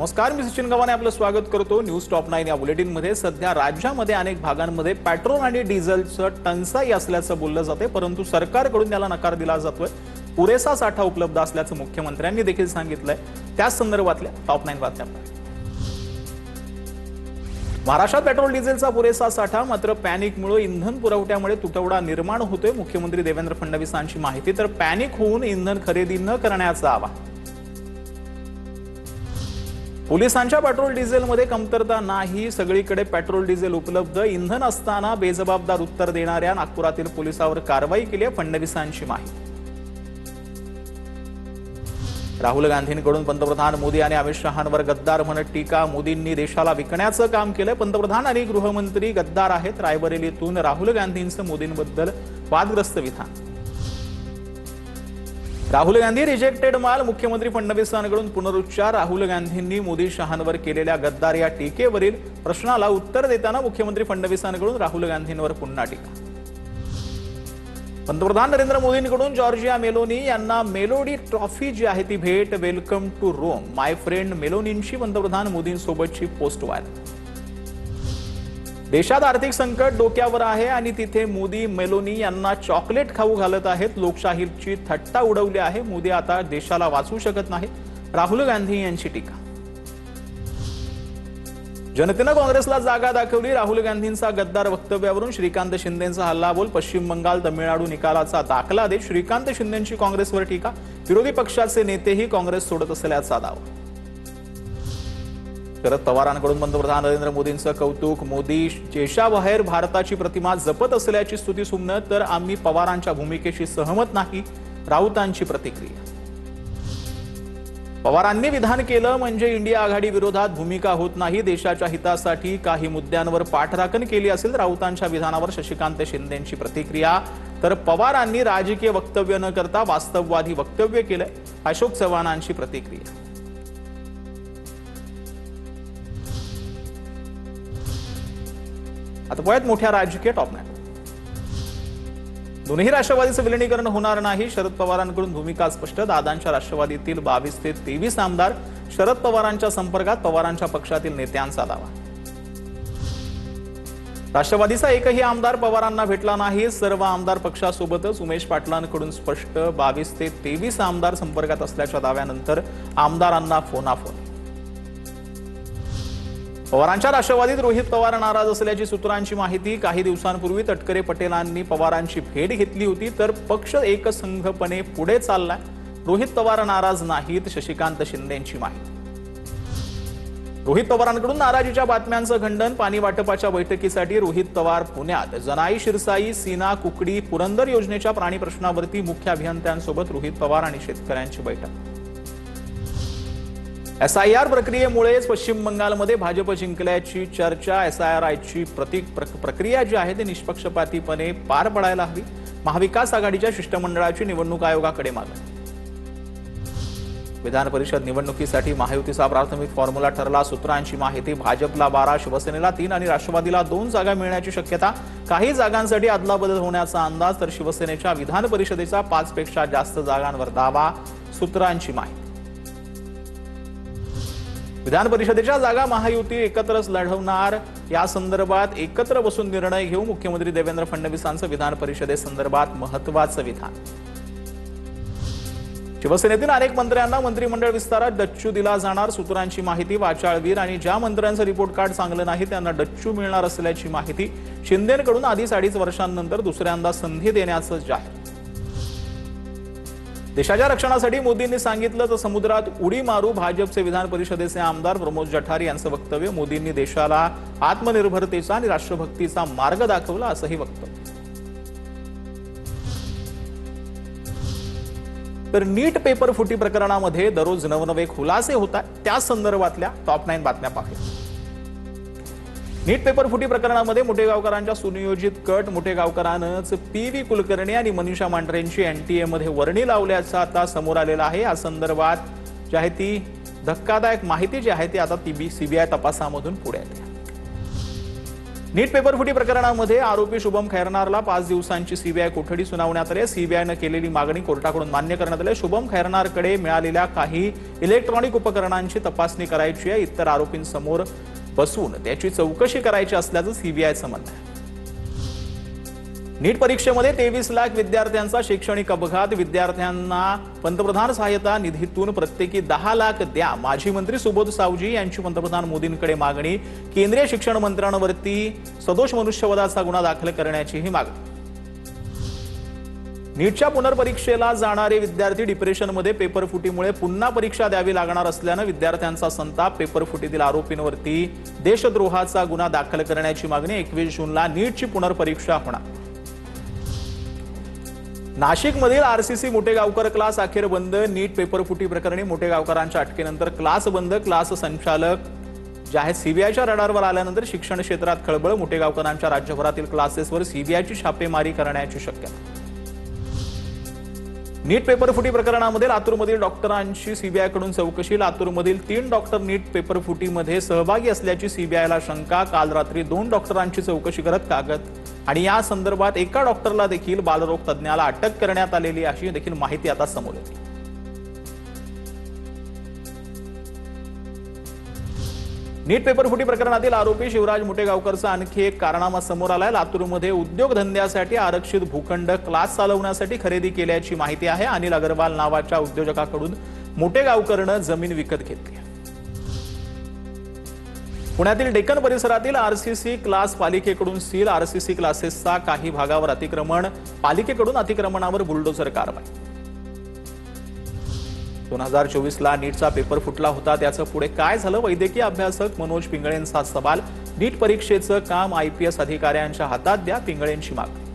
नमस्कार, मी सचिन गव्हाणे आपलं स्वागत करतो न्यूज टॉप 9 या बुलेटिन मध्ये। सध्या राज्यामध्ये अनेक भागांमध्ये पेट्रोल आणि डिझेलचं टंचाई असल्याचं बोललं जाते, परंतु सरकारकडून त्याला नकार दिला जातोय। पुरेसा साठा उपलब्ध असल्याचं मुख्यमंत्र्यांनी देखील सांगितलंय। त्या संदर्भातल्या टॉप 9 बातम्या। महाराष्ट्रात पेट्रोल डिझेलचा पुरेसा साठा, मात्र पॅनिकमुळे इंधन पुरवठ्यामुळे तुटवडा निर्माण होतोय। मुख्यमंत्री देवेंद्र फडणवीसांची माहिती, तर पॅनिक होऊन इंधन खरेदी न करण्याचं आवाहन। पोलिसांच्या पेट्रोल डिझेलमध्ये कमतरता नाही, सगळीकडे पेट्रोल डिझेल उपलब्ध। इंधन असताना बेजबाबदार उत्तर देणाऱ्या नागपुरातील पोलिसांवर कारवाई केली आहे, फडणवीसांची माहिती। राहुल गांधींकडून पंतप्रधान मोदी आणि अमित शहांवर गद्दार म्हणत टीका। मोदींनी देशाला विकण्याचं काम केलंय। पंतप्रधान आणि गृहमंत्री गद्दार आहेत। रायबरेलीतून राहुल गांधींचं मोदींबद्दल वादग्रस्त विधान। राहुल गांधी रिजेक्टेड माल, मुख्यमंत्री फडणवीसांकडून पुनरुच्चार। राहुल गांधींनी मोदी शहांवर केलेल्या गद्दार या टीकेवरील प्रश्नाला उत्तर देताना मुख्यमंत्री फडणवीसांकडून राहुल गांधींवर पुन्हा टीका। पंतप्रधान नरेंद्र मोदींकडून जॉर्जिया मेलोनी यांना मेलोडी ट्रॉफी जी आहे ती भेट। Welcome to Rome my friend मेलोनींची पंतप्रधान मोदींसोबतची पोस्ट व्हायरल। देशात आर्थिक संकट डोक्यावर आहे आणि तिथे मोदी मेलोनी यांना चॉकलेट खाऊ घालत आहेत। लोकशाहीची थट्टा उडवली आहे। मोदी आता देशाला वाचवू शकत नाहीत, राहुल गांधी यांची टीका। जनतेनं काँग्रेसला जागा दाखवली, राहुल गांधींचा गद्दार वक्तव्यावरून श्रीकांत शिंदेंचा हल्लाबोल। पश्चिम बंगाल तामिळनाडू निकालाचा दाखला देत श्रीकांत शिंदेंची काँग्रेसवर टीका। विरोधी पक्षाचे नेतेही काँग्रेस सोडत असल्याचा दावा। शरद पवारांकडून पंतप्रधान नरेंद्र मोदींचं कौतुक। मोदी देशाबाहेर भारताची प्रतिमा जपत असल्याची स्तुती सुमनं, तर आम्ही पवारांच्या भूमिकेशी सहमत नाही, राऊतांची प्रतिक्रिया। पवारांनी विधान केलं म्हणजे इंडिया आघाडी विरोधात भूमिका होत नाही, देशाच्या हितासाठी काही मुद्द्यांवर पाठराखण केली असेल। राऊतांच्या विधानावर शशिकांत शिंदेंची प्रतिक्रिया, तर पवारांनी राजकीय वक्तव्य न करता वास्तववादी वक्तव्य केलंय, अशोक चव्हाणांची प्रतिक्रिया। आता पाहूयात मोठ्या राजकीय टॉप 9। दोन्ही राष्ट्रवादीचं विलीनीकरण होणार नाही, शरद पवारांकडून भूमिका स्पष्ट। दादांच्या राष्ट्रवादीतील 22 ते 23 आमदार शरद पवारांच्या संपर्कात, पवारांच्या पक्षातील नेत्यांचा दावा। राष्ट्रवादीचा एकही आमदार पवारांना भेटला नाही, सर्व आमदार पक्षासोबतच। उमेश पाटलांकडून स्पष्ट, 22 ते 23 आमदार संपर्कात असल्याच्या दाव्यानंतर आमदारांना फोनाफोन। पवारांच्या राष्ट्रवादीत रोहित पवार नाराज असल्याची सूत्रांची माहिती। काही दिवसांपूर्वी तटकरे पटेलांनी पवारांची भेट घेतली होती, तर पक्ष एकसंघपणे पुढे चाललाय। रोहित पवार नाराज नाहीत, शशिकांत शिंदेंची माहिती। रोहित पवारांकडून नाराजीच्या बातम्यांचं खंडन। पाणी वाटपाच्या बैठकीसाठी रोहित पवार पुण्यात। जनाई शिरसाई सीना कुकडी पुरंदर योजनेच्या प्राणी प्रश्नावरती मुख्य अभियंत्यांसोबत रोहित पवार आणि शेतकऱ्यांची बैठक। SIR प्रक्रियेमुळेच पश्चिम बंगालमध्ये भाजप जिंकल्याची चर्चा। SIRची प्रक्रिया जी आहे ती निष्पक्षपातीपणे पार पडायला हवी। महाविकास आघाडीच्या शिष्टमंडळाची निवडणूक आयोगाकडे मागणी। विधान परिषद निवडणुकीसाठी महायुतीचा प्राथमिक फॉर्म्युला ठरला, सूत्रांची माहिती। भाजपला 12, शिवसेनेला 3 आणि राष्ट्रवादीला 2 जागा मिळण्याची शक्यता। काही जागांसाठी अदलाबदल होण्याचा अंदाज, तर शिवसेनेच्या विधान परिषदेचा 5 पेक्षा जास्त जागांवर दावा, सूत्रांची माहिती। विधान परिषदेच्या जागा महायुती एकत्रच लढवणार, या संदर्भात एकत्र बसून निर्णय घेऊ, मुख्यमंत्री देवेंद्र फडणवीसांचं विधान परिषदेसंदर्भात महत्त्वाचं विधान। शिवसेनेतील अनेक मंत्र्यांना मंत्रिमंडळ विस्तारात डच्चू दिला जाणार, सूत्रांची माहिती। वाचाळवीर आणि ज्या मंत्र्यांचं रिपोर्ट कार्ड चांगलं नाही त्यांना डच्चू मिळणार असल्याची माहिती। शिंदेंकडून आधीच 2.5 वर्षांनंतर दुसऱ्यांदा संधी देण्याचं जाहीर। देशाच्या रक्षणासाठी मोदींनी सांगितलं तर समुद्रात उडी मारू, भाजपचे विधान परिषदेचे आमदार प्रमोद जठार यांचं वक्तव्य। मोदींनी देशाला आत्मनिर्भरतेचा आणि राष्ट्रभक्तीचा मार्ग दाखवला, असंही वक्तव्य। तर नीट पेपर फुटी प्रकरणामध्ये दररोज नवनवे खुलासे होतात, त्या संदर्भातल्या टॉप 9 बातम्या पाहूया। नीट पेपर फुटी प्रकरणामध्ये मोठेगावकरांच्या सुनियोजित कट। मोठेगावकरांच PV कुलकर्णी आणि मनीषा मांढरेंची NTA मध्ये वर्णी लावल्याचं आता समोर आलेलं आहे। या संदर्भात जी आहे ती धक्कादायक माहिती जी आहे ती आता CBI तपासामधून पुढे येते। नीट पेपर फुटी प्रकरणामध्ये आरोपी शुभम खैरनारला 5 दिवसांची सीबीआय कोठडी सुनावण्यात आली. सीबीआयनं केलेली मागणी कोर्टाकडून मान्य करण्यात आली. शुभम खैरनारकडे मिळालेल्या काही इलेक्ट्रॉनिक उपकरणांची तपासणी करायची आहे. इतर आरोपींसमोर बसून त्याची चौकशी करायची असल्याचं सीबीआयचं म्हणणं आहे. नीट परीक्षेमध्ये 23 लाख विद्यार्थ्यांचा शैक्षणिक अपघात. विद्यार्थ्यांना पंतप्रधान सहायता निधीतून प्रत्येकी 10 लाख द्या. माजी मंत्री सुबोध सावजी यांची पंतप्रधान मोदींकडे मागणी. केंद्रीय शिक्षण मंत्र्यांवरती सदोष मनुष्यवधाचा गुन्हा दाखल करण्याचीही मागणी. नीटच्या पुनर्परीक्षेला जाणारे विद्यार्थी डिप्रेशनमध्ये. पेपर फुटीमुळे पुन्हा परीक्षा द्यावी लागणार असल्यानं विद्यार्थ्यांचा संताप. पेपर फुटीतील आरोपींवरती देशद्रोहाचा गुन्हा दाखल करण्याची मागणी. 21 जूनला नीटची पुनर्परीक्षा होणार. नाशिकमधील आरसीसी मोठेगावकर क्लास अखेर बंद. नीट पेपर फुटी प्रकरणी मोठेगावकरांच्या अटकेनंतर क्लास बंद. क्लास संचालक जे आहेत सीबीआयच्या रडारवर आल्यानंतर शिक्षण क्षेत्रात खळबळ. मोठेगावकरांच्या राज्यभरातील क्लासेसवर सीबीआयची छापेमारी करण्याची शक्यता. नीट पेपर फुटी प्रकरणामध्ये लातूरमधील डॉक्टरांची सीबीआयकडून चौकशी. लातूरमधील 3 डॉक्टर नीट पेपर फुटीमध्ये सहभागी असल्याची सीबीआयला शंका. काल रात्री 2 डॉक्टरांची चौकशी करत कागद आणि या संदर्भात एका डॉक्टरला देखील बालरोग तज्ज्ञाला अटक करण्यात आलेली अशी देखील माहिती आता समोर येते. नीट पेपर फुटी प्रकरणातील आरोपी शिवराज मोठेगावकरचा आणखी एक कारनामा समोर आलाय. लातूरमध्ये उद्योगधंद्यासाठी आरक्षित भूखंड क्लास चालवण्यासाठी खरेदी केल्याची माहिती आहे. अनिल अग्रवाल नावाच्या उद्योजकाकडून मोठेगावकरनं जमीन विकत घेतली. पुण्यातील डेक्कन परिसरातील आरसीसी क्लास पालिकेकडून सील. आरसीसी क्लासेसचा काही भागावर अतिक्रमण. पालिकेकडून अतिक्रमणावर बुलडोझर कारवाई. 2024ला नीटचा पेपर फुटला होता. त्याचं पुढे काय झालं? वैद्यकीय अभ्यासक मनोज पिंगळेंचा सवाल. नीट परीक्षेचं काम आयपीएस अधिकाऱ्यांच्या हातात द्या. पिंगळेंची मागणी.